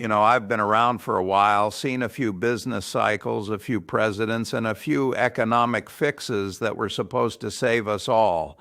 I've been around for a while, seen a few business cycles, a few presidents, and a few economic fixes that were supposed to save us all.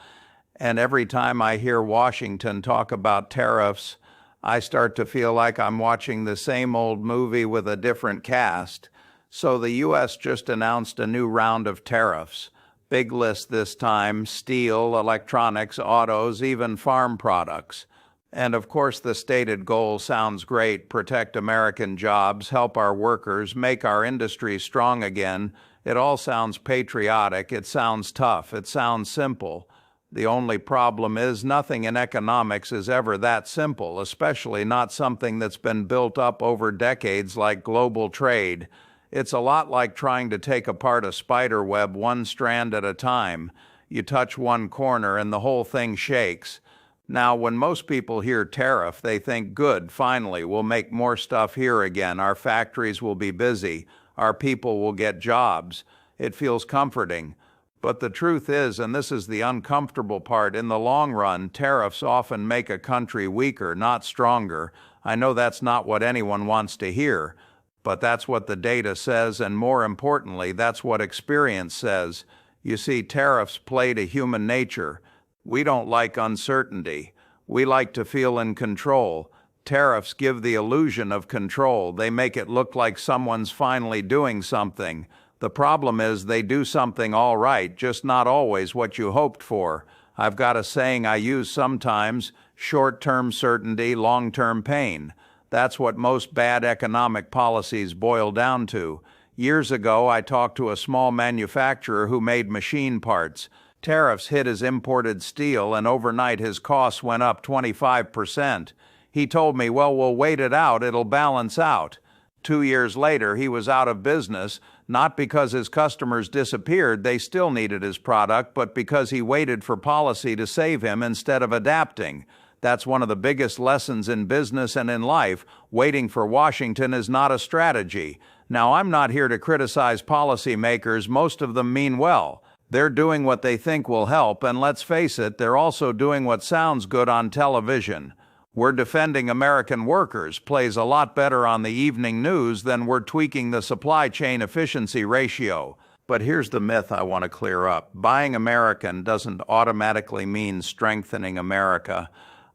And every time I hear Washington talk about tariffs, I start to feel like I'm watching the same old movie with a different cast. So the U.S. just announced a new round of tariffs. Big list this time: steel, electronics, autos, even farm products. And of course, the stated goal sounds great: protect American jobs, help our workers, make our industry strong again. It all sounds patriotic, it sounds tough, it sounds simple. The only problem is nothing in economics is ever that simple, especially not something that's been built up over decades like global trade. It's a lot like trying to take apart a spider web one strand at a time. You touch one corner and the whole thing shakes. Now, when most people hear tariff, they think, good, finally, we'll make more stuff here again. Our factories will be busy. Our people will get jobs. It feels comforting. But the truth is, and this is the uncomfortable part, in the long run, tariffs often make a country weaker, not stronger. I know that's not what anyone wants to hear, but that's what the data says, and more importantly, that's what experience says. You see, tariffs play to human nature. We don't like uncertainty. We like to feel in control. Tariffs give the illusion of control. They make it look like someone's finally doing something. The problem is they do something all right, just not always what you hoped for. I've got a saying I use sometimes: short-term certainty, long-term pain. That's what most bad economic policies boil down to. Years ago, I talked to a small manufacturer who made machine parts. Tariffs hit his imported steel, and overnight his costs went up 25%. He told me, well, we'll wait it out, it'll balance out. 2 years later, he was out of business, not because his customers disappeared, they still needed his product, but because he waited for policy to save him instead of adapting. That's one of the biggest lessons in business and in life. Waiting for Washington is not a strategy. Now, I'm not here to criticize policymakers. Most of them mean well. They're doing what they think will help, and let's face it, they're also doing what sounds good on television. We're defending American workers plays a lot better on the evening news than we're tweaking the supply chain efficiency ratio. But here's the myth I want to clear up. Buying American doesn't automatically mean strengthening America.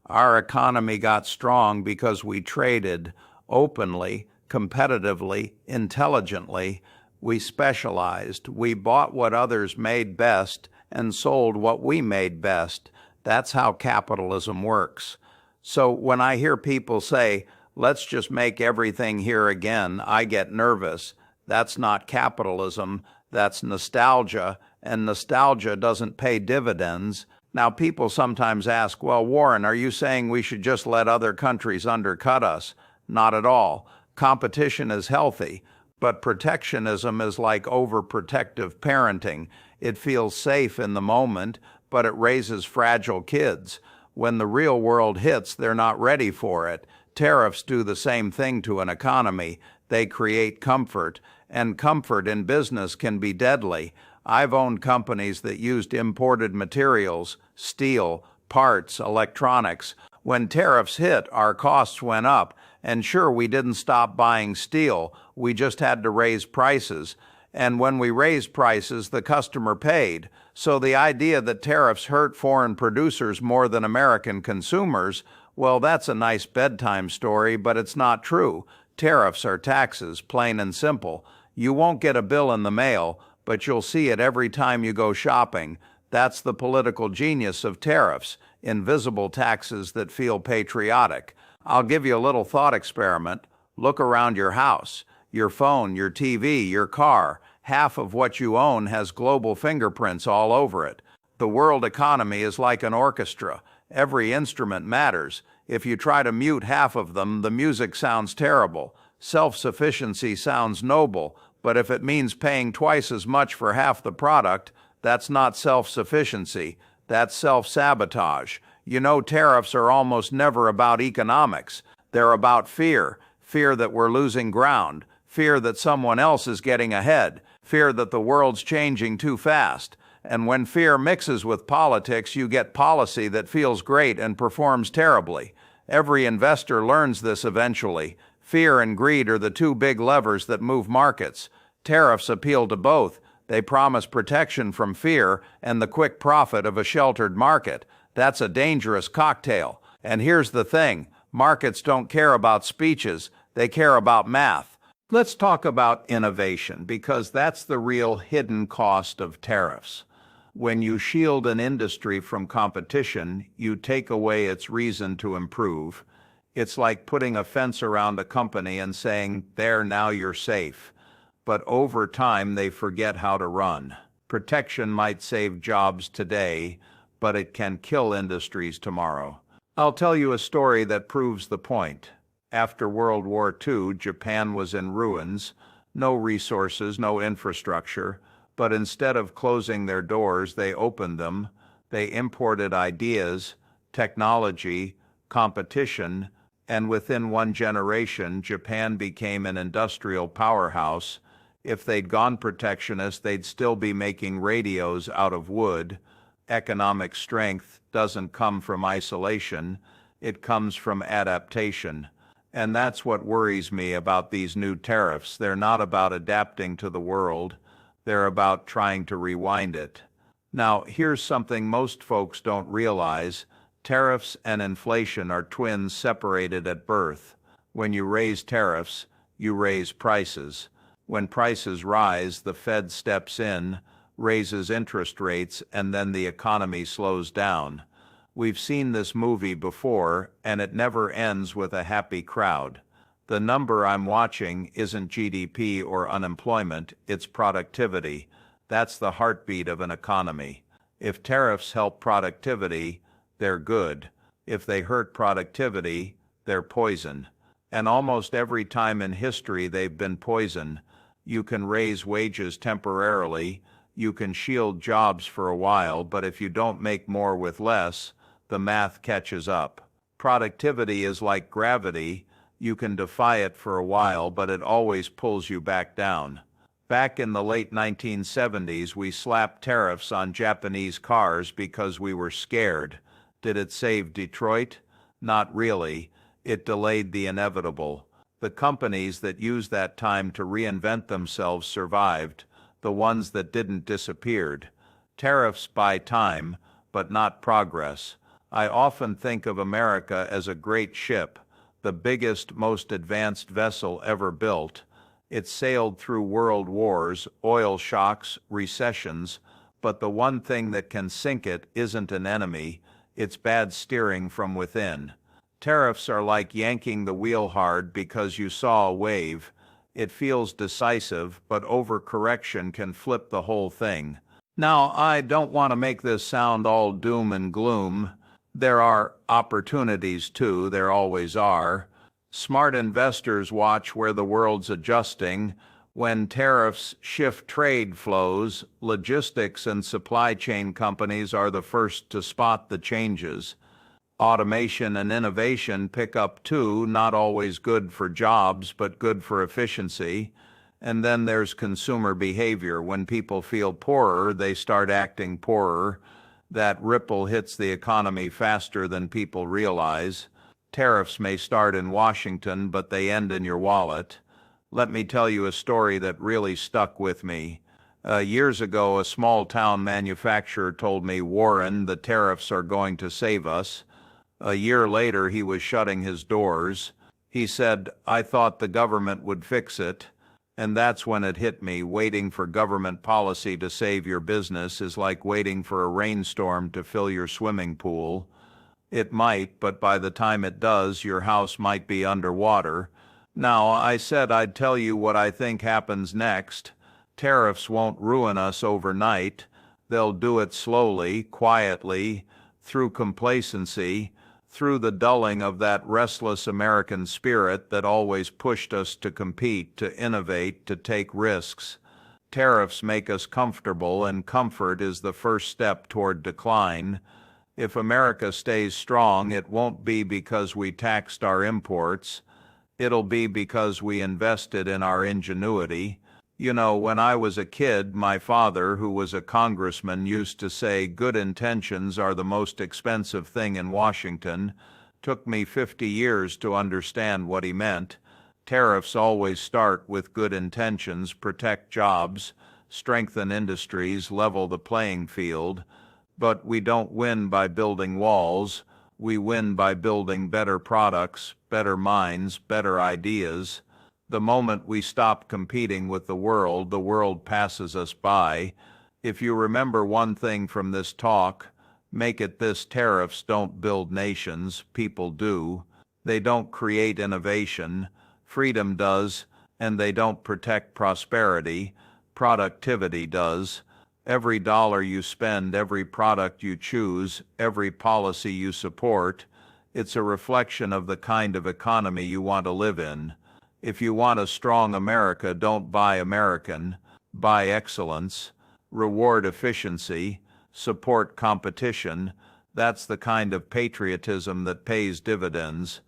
Our economy got strong because we traded openly, competitively, intelligently. We specialized. We bought what others made best and sold what we made best. That's how capitalism works. So when I hear people say, let's just make everything here again, I get nervous. That's not capitalism. That's nostalgia, and nostalgia doesn't pay dividends. Now, people sometimes ask, well, Warren, are you saying we should just let other countries undercut us? Not at all. Competition is healthy. But protectionism is like overprotective parenting. It feels safe in the moment, but it raises fragile kids. When the real world hits, they're not ready for it. Tariffs do the same thing to an economy. They create comfort, and comfort in business can be deadly. I've owned companies that used imported materials, steel, parts, electronics. When tariffs hit, our costs went up. And sure, we didn't stop buying steel, we just had to raise prices. And when we raised prices, the customer paid. So the idea that tariffs hurt foreign producers more than American consumers, well, that's a nice bedtime story, but it's not true. Tariffs are taxes, plain and simple. You won't get a bill in the mail, but you'll see it every time you go shopping. That's the political genius of tariffs: invisible taxes that feel patriotic. I'll give you a little thought experiment. Look around your house, your phone, your TV, your car. Half of what you own has global fingerprints all over it. The world economy is like an orchestra. Every instrument matters. If you try to mute half of them, the music sounds terrible. Self-sufficiency sounds noble, but if it means paying twice as much for half the product, that's not self-sufficiency. That's self-sabotage. You know, tariffs are almost never about economics. They're about fear. Fear that we're losing ground. Fear that someone else is getting ahead. Fear that the world's changing too fast. And when fear mixes with politics, you get policy that feels great and performs terribly. Every investor learns this eventually. Fear and greed are the two big levers that move markets. Tariffs appeal to both. They promise protection from fear and the quick profit of a sheltered market. That's a dangerous cocktail. And here's the thing, markets don't care about speeches, they care about math. Let's talk about innovation, because that's the real hidden cost of tariffs. When you shield an industry from competition, you take away its reason to improve. It's like putting a fence around a company and saying, there, now you're safe. But over time, they forget how to run. Protection might save jobs today, but it can kill industries tomorrow. I'll tell you a story that proves the point. After World War II, Japan was in ruins, no resources, no infrastructure, but instead of closing their doors, they opened them. They imported ideas, technology, competition, and within one generation, Japan became an industrial powerhouse. If they'd gone protectionist, they'd still be making radios out of wood. Economic strength doesn't come from isolation, it comes from adaptation. And that's what worries me about these new tariffs. They're not about adapting to the world, they're about trying to rewind it. Now, here's something most folks don't realize. Tariffs and inflation are twins separated at birth. When you raise tariffs, you raise prices. When prices rise, the Fed steps in, raises interest rates, and then the economy slows down. We've seen this movie before, and it never ends with a happy crowd. The number I'm watching isn't GDP or unemployment, it's productivity. That's the heartbeat of an economy. If tariffs help productivity, they're good. If they hurt productivity, they're poison. And almost every time in history they've been poison. You can raise wages temporarily, you can shield jobs for a while, but if you don't make more with less, the math catches up. Productivity is like gravity. You can defy it for a while, but it always pulls you back down. Back in the late 1970s, we slapped tariffs on Japanese cars because we were scared. Did it save Detroit? Not really. It delayed the inevitable. The companies that used that time to reinvent themselves survived. The ones that didn't disappeared. Tariffs buy time, but not progress. I often think of America as a great ship, the biggest, most advanced vessel ever built. It sailed through world wars, oil shocks, recessions, but the one thing that can sink it isn't an enemy, it's bad steering from within. Tariffs are like yanking the wheel hard because you saw a wave. It feels decisive, but overcorrection can flip the whole thing. Now, I don't want to make this sound all doom and gloom. There are opportunities too, there always are. Smart investors watch where the world's adjusting. When tariffs shift trade flows, logistics and supply chain companies are the first to spot the changes. Automation and innovation pick up too, not always good for jobs, but good for efficiency. And then there's consumer behavior. When people feel poorer, they start acting poorer. That ripple hits the economy faster than people realize. Tariffs may start in Washington, but they end in your wallet. Let me tell you a story that really stuck with me. Years ago, a small-town manufacturer told me, "Warren, the tariffs are going to save us." A year later, he was shutting his doors. He said, "I thought the government would fix it." And that's when it hit me. Waiting for government policy to save your business is like waiting for a rainstorm to fill your swimming pool. It might, but by the time it does, your house might be underwater. Now, I said I'd tell you what I think happens next. Tariffs won't ruin us overnight. They'll do it slowly, quietly, through complacency, through the dulling of that restless American spirit that always pushed us to compete, to innovate, to take risks. Tariffs make us comfortable, and comfort is the first step toward decline. If America stays strong, it won't be because we taxed our imports. It'll be because we invested in our ingenuity. You know, when I was a kid, my father, who was a congressman, used to say, "Good intentions are the most expensive thing in Washington." Took me 50 years to understand what he meant. Tariffs always start with good intentions, protect jobs, strengthen industries, level the playing field, but we don't win by building walls. We win by building better products, better minds, better ideas. The moment we stop competing with the world passes us by. If you remember one thing from this talk, make it this: tariffs don't build nations, people do. They don't create innovation, freedom does, and they don't protect prosperity, productivity does. Every dollar you spend, every product you choose, every policy you support, it's a reflection of the kind of economy you want to live in. If you want a strong America, don't buy American, buy excellence, reward efficiency, support competition. That's the kind of patriotism that pays dividends.